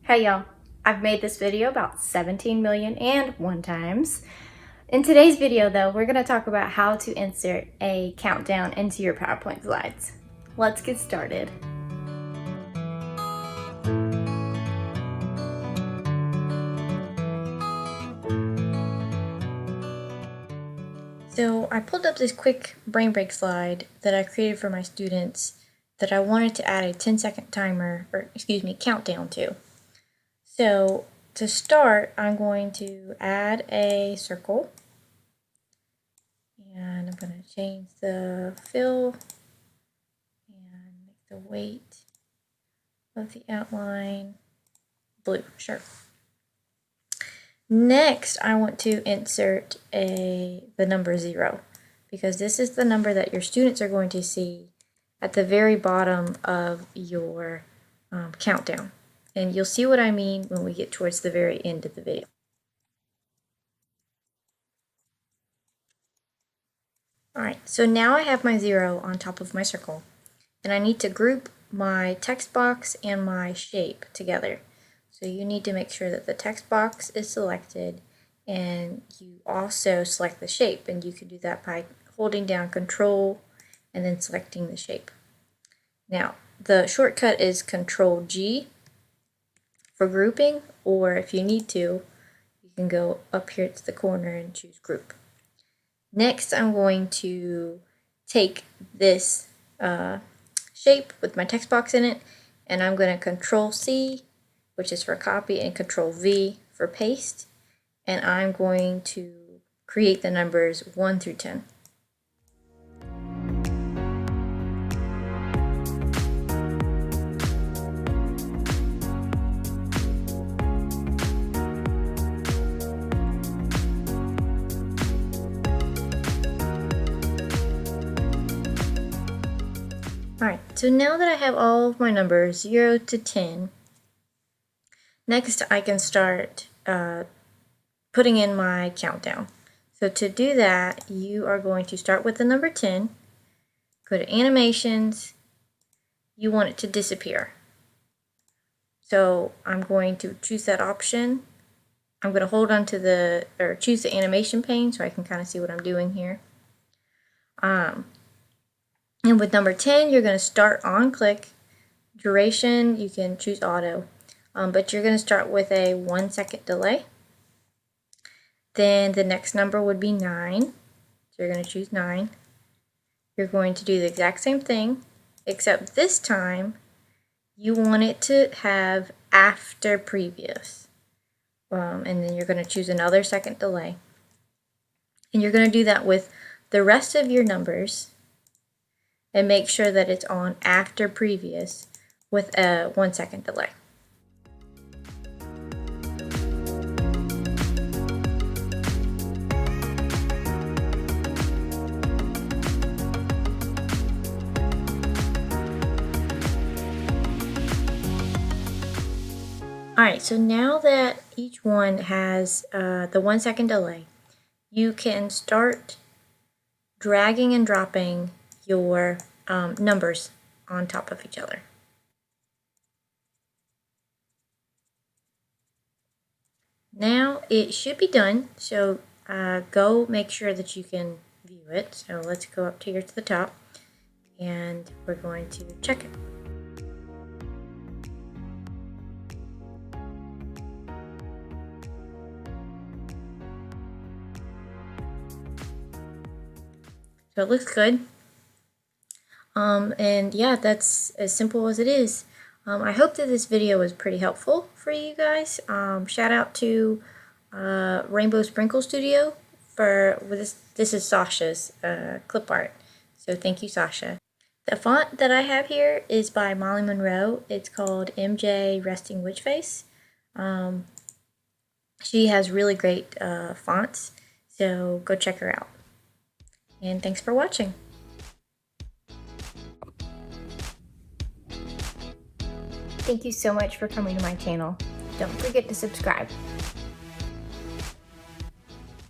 Hey y'all, I've made this video about 17 million and one times. In today's video though, we're going to talk about how to insert a countdown into your PowerPoint slides. Let's get started. So I pulled up this quick brain break slide that I created for my students that I wanted to add a 10-second countdown to. So to start, I'm going to add a circle, and I'm going to change the fill and make the weight of the outline blue. Sure. Next, I want to insert the number 0, because this is the number that your students are going to see at the very bottom of your countdown. And you'll see what I mean when we get towards the very end of the video. Alright, so now I have my 0 on top of my circle, and I need to group my text box and my shape together. So you need to make sure that the text box is selected, and you also select the shape, and you can do that by holding down Control and then selecting the shape. Now, the shortcut is Control G for grouping, or if you need to, you can go up here to the corner and choose Group. Next, I'm going to take this shape with my text box in it, and I'm going to Control C, which is for copy, and Control V for paste, and I'm going to create the numbers 1 through 10. Alright, so now that I have all of my numbers 0 to 10, next I can start putting in my countdown. So to do that, you are going to start with the number 10, go to Animations, you want it to disappear. So I'm going to choose that option. I'm going to hold on to choose the animation pane so I can kind of see what I'm doing here. And with number 10, you're going to start on click. Duration, you can choose auto, but you're going to start with a 1 second delay. Then the next number would be 9, so you're going to choose 9. You're going to do the exact same thing, except this time you want it to have after previous. And then you're going to choose another second delay. And you're going to do that with the rest of your numbers, and make sure that it's on after previous with a 1 second delay. Alright, so now that each one has the 1 second delay, you can start dragging and dropping your numbers on top of each other. Now it should be done, so go make sure that you can view it. So let's go up here to the top, and we're going to check it. So it looks good. And yeah, that's as simple as it is. I hope that this video was pretty helpful for you guys. Shout out to Rainbow Sprinkle Studio for this is Sasha's clip art. So thank you, Sasha. The font that I have here is by Mollie Monroe. It's called MJ Resting Witch Face. She has really great fonts, so go check her out. And thanks for watching. Thank you so much for coming to my channel. Don't forget to subscribe.